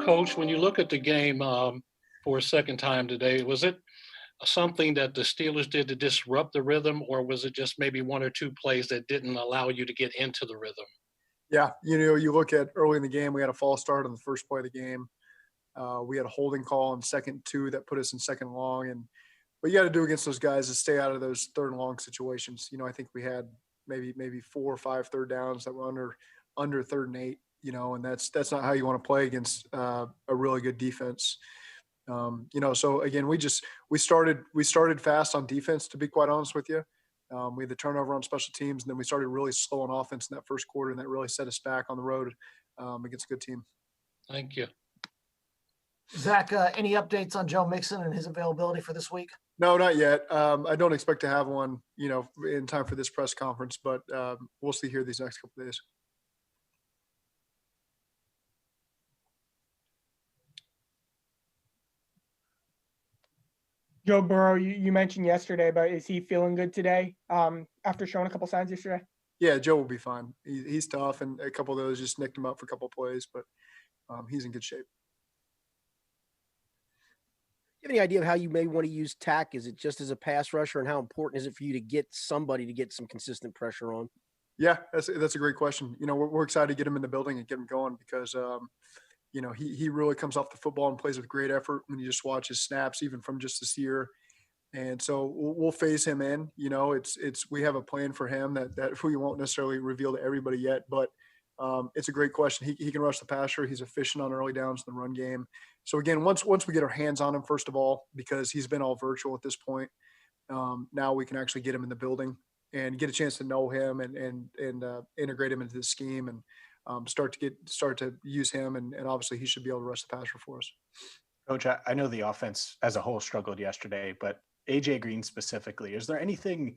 Coach, when you look at the game for a second time today, was it something that the Steelers did to disrupt the rhythm, or was it just maybe one or two plays that didn't allow you to get into the rhythm? Yeah, you look at early in the game, we had a false start on the first play of the game. We had a holding call on second two that put us in second long. And what you got to do against those guys is stay out of those third and long situations. I think we had maybe 4 or 5 third downs that were under third and 8. And that's not how you want to play against a really good defense. So again, we started fast on defense. To be quite honest with you, we had the turnover on special teams, and then we started really slow on offense in that first quarter, and that really set us back on the road against a good team. Thank you. Zach, any updates on Joe Mixon and his availability for this week? No, not yet. I don't expect to have one, in time for this press conference, but we'll see here these next couple of days. Joe Burrow, you mentioned yesterday, but is he feeling good today after showing a couple signs yesterday? Yeah, Joe will be fine. He's tough, and a couple of those just nicked him up for a couple of plays, but he's in good shape. You have any idea of how you may want to use Tack? Is it just as a pass rusher, and how important is it for you to get somebody to get some consistent pressure on? Yeah, that's a great question. We're excited to get him in the building and get him going because he really comes off the football and plays with great effort when you just watch his snaps, even from just this year. And so we'll phase him in. We have a plan for him that we won't necessarily reveal to everybody yet, but it's a great question. He can rush the passer. He's efficient on early downs in the run game. So again, once we get our hands on him, first of all, because he's been all virtual at this point, now we can actually get him in the building and get a chance to know him and integrate him into the scheme and start to use him. And obviously he should be able to rush the passer for us. Coach, I know the offense as a whole struggled yesterday, but AJ Green specifically, is there anything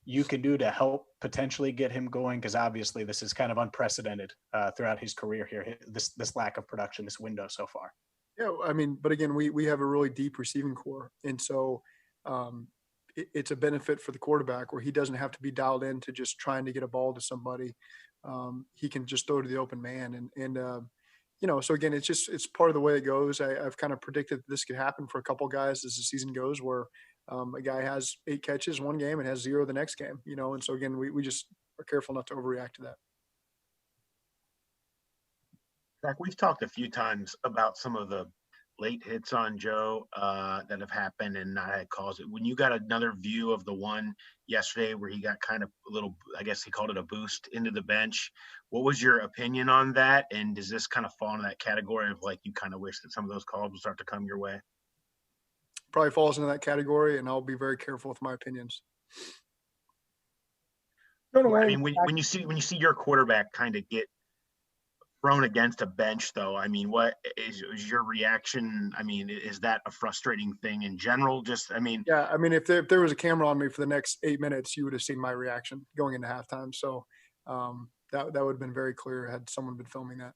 you can do to help potentially get him going? Because obviously this is kind of unprecedented throughout his career here, this lack of production, this window so far. Yeah, but again, we have a really deep receiving core. And so it's a benefit for the quarterback where he doesn't have to be dialed in to just trying to get a ball to somebody. He can just throw to the open man. So again, it's part of the way it goes. I've kind of predicted that this could happen for a couple guys as the season goes, where a guy has 8 catches one game and has 0 the next game, and so again, we just are careful not to overreact to that. Zach, we've talked a few times about some of the late hits on Joe that have happened and not had calls. When you got another view of the one yesterday where he got kind of a little, I guess he called it a boost into the bench, what was your opinion on that? And does this kind of fall into that category of like you kind of wish that some of those calls would start to come your way? Probably falls into that category, and I'll be very careful with my opinions. I mean, when you see your quarterback kind of get thrown against a bench, though, I mean, what is your reaction? I mean, is that a frustrating thing in general? Yeah, I mean, if there was a camera on me for the next 8 minutes, you would have seen my reaction going into halftime. So that would have been very clear had someone been filming that.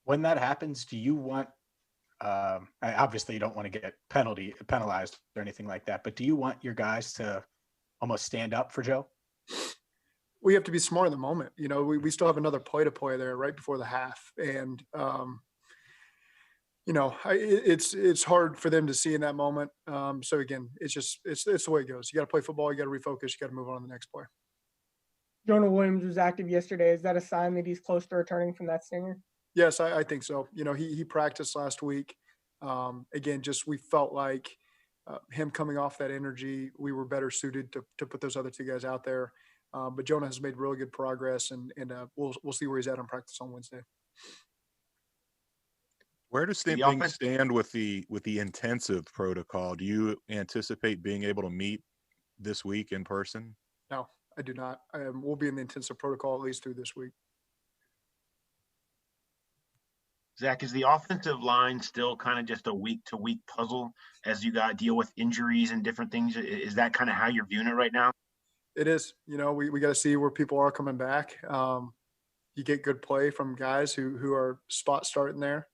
When that happens, do you want? Obviously, you don't want to get penalized or anything like that, but do you want your guys to almost stand up for Joe? We have to be smart in the moment. We still have another play to play there right before the half. And, it's hard for them to see in that moment. So again, it's the way it goes. You got to play football. You got to refocus. You got to move on to the next play. Jonah Williams was active yesterday. Is that a sign that he's close to returning from that stinger? Yes, I think so. He practiced last week. Again, we felt like him coming off that energy, we were better suited to put those other 2 guys out there. But Jonah has made really good progress, and we'll see where he's at on practice on Wednesday. Where does things stand with the intensive protocol? Do you anticipate being able to meet this week in person? No, I do not. We'll be in the intensive protocol at least through this week. Zach, is the offensive line still kind of just a week-to-week puzzle as you got to deal with injuries and different things? Is that kind of how you're viewing it right now? It is. We got to see where people are coming back. You get good play from guys who are spot starting there,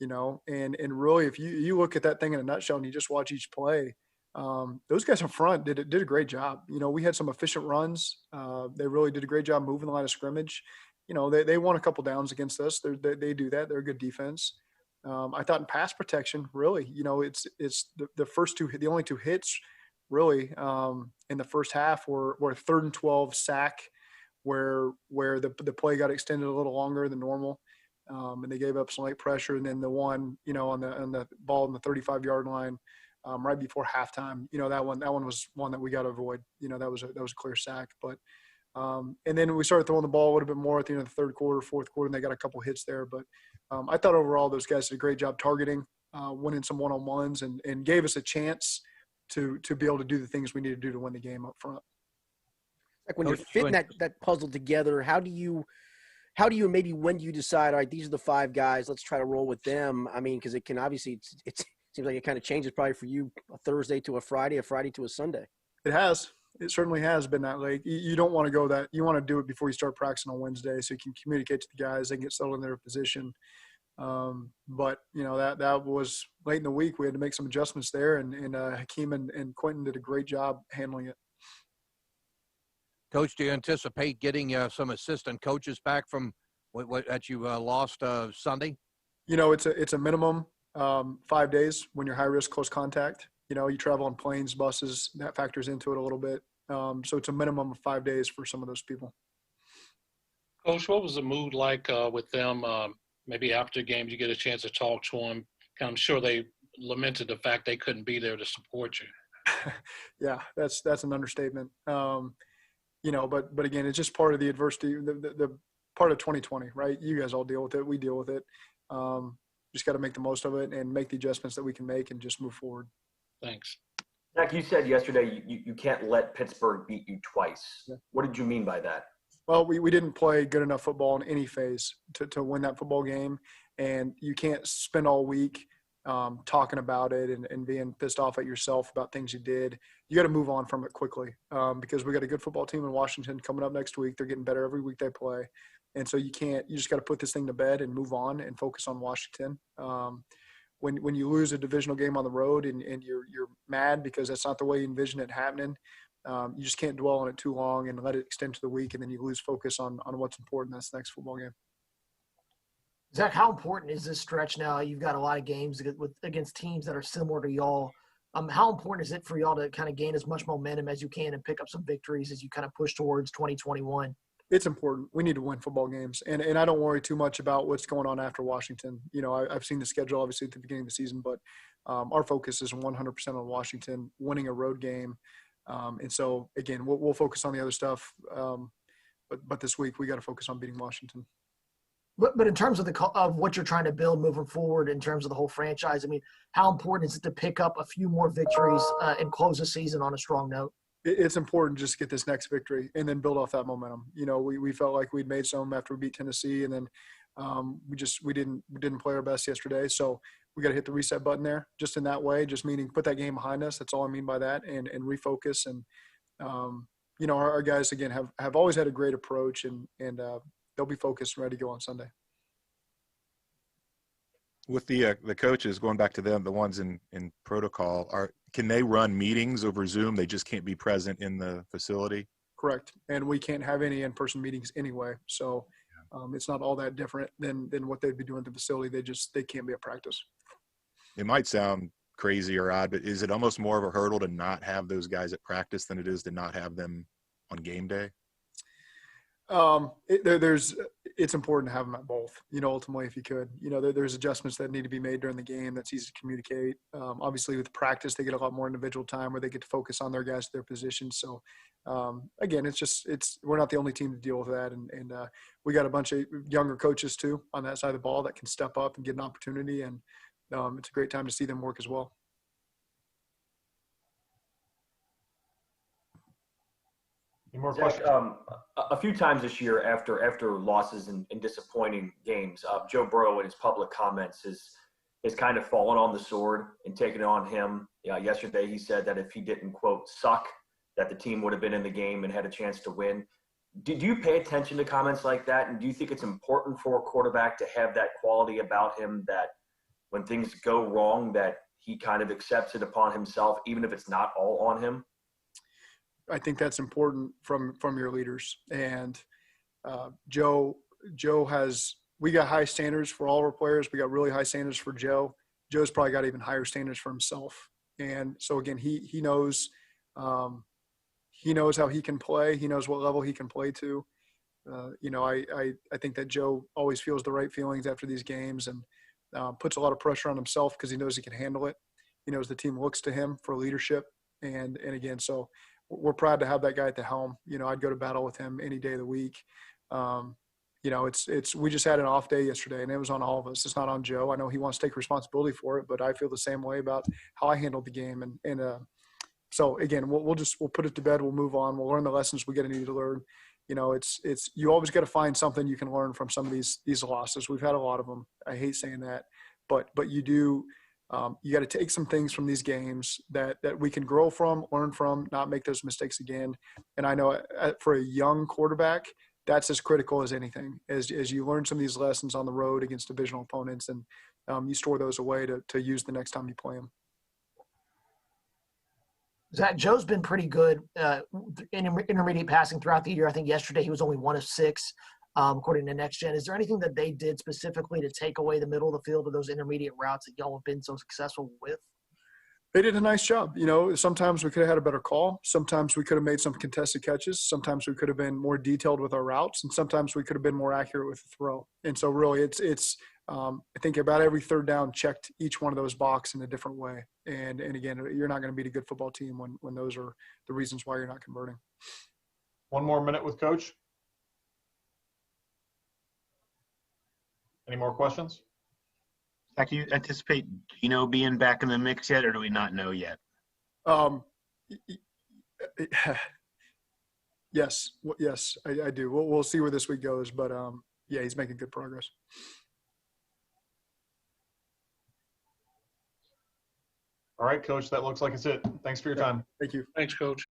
and really if you look at that thing in a nutshell and you just watch each play, those guys in front did a great job. We had some efficient runs. They really did a great job moving the line of scrimmage. they won a couple downs against us. They do that. They're a good defense. I thought in pass protection, really, it's the first the only two hits really in the first half were 3rd and 12 sack where the play got extended a little longer than normal. And they gave up some late pressure. And then the one, on the ball on the 35-yard line right before halftime, that one was one that we got to avoid. That was a clear sack. But and then we started throwing the ball a little bit more at the end of the third quarter, fourth quarter, and they got a couple hits there. But I thought overall those guys did a great job targeting, winning some one-on-ones, and gave us a chance to be able to do the things we need to do to win the game up front. Like when you're fitting that puzzle together, how do you maybe when you decide, all right, these are the 5 guys, let's try to roll with them? I mean, because it can obviously it seems like it kind of changes probably for you a Thursday to a Friday to a Sunday. It has. It certainly has been that late. You don't want to go that. You want to do it before you start practicing on Wednesday so you can communicate to the guys. They can get settled in their position. But, that was late in the week. We had to make some adjustments there, and Hakeem and Quentin did a great job handling it. Coach, do you anticipate getting some assistant coaches back from what that you lost Sunday? It's a minimum 5 days when you're high risk, close contact. You travel on planes, buses, that factors into it a little bit. So it's a minimum of 5 days for some of those people. Coach, what was the mood like with them? Maybe after the game, you get a chance to talk to them. I'm sure they lamented the fact they couldn't be there to support you. Yeah, that's an understatement. But again, it's just part of the adversity, the part of 2020, right? You guys all deal with it. We deal with it. Just got to make the most of it and make the adjustments that we can make and just move forward. Thanks. Zach, you said yesterday you can't let Pittsburgh beat you twice. Yeah. What did you mean by that? Well, we didn't play good enough football in any phase to win that football game. And you can't spend all week talking about it and being pissed off at yourself about things you did. You got to move on from it quickly because we got a good football team in Washington coming up next week. They're getting better every week they play. And so you just got to put this thing to bed and move on and focus on Washington. When you lose a divisional game on the road and you're mad because that's not the way you envision it happening, you just can't dwell on it too long and let it extend to the week, and then you lose focus on what's important. That's the next football game. Zach, how important is this stretch now? You've got a lot of games against teams that are similar to y'all. How important is it for y'all to kind of gain as much momentum as you can and pick up some victories as you kind of push towards 2021? It's important. We need to win football games. And I don't worry too much about what's going on after Washington. I've seen the schedule, obviously, at the beginning of the season, but our focus is 100% on Washington, winning a road game. And so, again, we'll focus on the other stuff. But this week, we got to focus on beating Washington. But in terms of what you're trying to build moving forward in terms of the whole franchise, I mean, how important is it to pick up a few more victories and close the season on a strong note? It's important just to get this next victory and then build off that momentum. We felt like we'd made some after we beat Tennessee, and then we didn't play our best yesterday. So we got to hit the reset button there, just in that way, just meaning put that game behind us. That's all I mean by that, and refocus. And our guys again have always had a great approach, and they'll be focused and ready to go on Sunday. With the coaches, going back to them, the ones in protocol, can they run meetings over Zoom? They just can't be present in the facility? Correct. And we can't have any in-person meetings anyway. So it's not all that different than what they'd be doing at the facility. They can't be at practice. It might sound crazy or odd, but is it almost more of a hurdle to not have those guys at practice than it is to not have them on game day? It's important to have them at both, ultimately, if you could. There's adjustments that need to be made during the game. That's easy to communicate. Obviously with practice, they get a lot more individual time where they get to focus on their guys, their positions. So again, we're not the only team to deal with that. And we got a bunch of younger coaches too on that side of the ball that can step up and get an opportunity. And it's a great time to see them work as well. More questions? A few times this year after losses and disappointing games, Joe Burrow in his public comments has kind of fallen on the sword and taken it on him. Yesterday he said that if he didn't, quote, suck, that the team would have been in the game and had a chance to win. Did you pay attention to comments like that? And do you think it's important for a quarterback to have that quality about him that when things go wrong that he kind of accepts it upon himself, even if it's not all on him? I think that's important from your leaders. And Joe, we got high standards for all our players. We got really high standards for Joe. Joe's probably got even higher standards for himself. And so again, he knows how he can play. He knows what level he can play to. I think that Joe always feels the right feelings after these games and puts a lot of pressure on himself because he knows he can handle it. He knows the team looks to him for leadership. And again, so we're proud to have that guy at the helm. I'd go to battle with him any day of the week. We just had an off day yesterday, and it was on all of us. It's not on Joe. I know he wants to take responsibility for it, but I feel the same way about how I handled the game. So again, we'll put it to bed. We'll move on. We'll learn the lessons we need to learn. You always got to find something you can learn from some of these losses. We've had a lot of them. I hate saying that, but you do. You got to take some things from these games that we can grow from, learn from, not make those mistakes again. And I know for a young quarterback, that's as critical as anything. As you learn some of these lessons on the road against divisional opponents, and you store those away to use the next time you play them. Zach, Joe's been pretty good in intermediate passing throughout the year. I think yesterday he was only 1 of 6, according to Next Gen. Is there anything that they did specifically to take away the middle of the field or those intermediate routes that y'all have been so successful with? They did a nice job. Sometimes we could have had a better call. Sometimes we could have made some contested catches. Sometimes we could have been more detailed with our routes, and sometimes we could have been more accurate with the throw. And so really it's I think about every third down checked each one of those boxes in a different way. And again, you're not going to beat a good football team when those are the reasons why you're not converting. One more minute with Coach. Any more questions? Zach, do you anticipate Gino being back in the mix yet, or do we not know yet? Yes, I do. We'll see where this week goes, but yeah, he's making good progress. All right, Coach, that looks like it's it. Thanks for your time. Thank you. Thanks, Coach.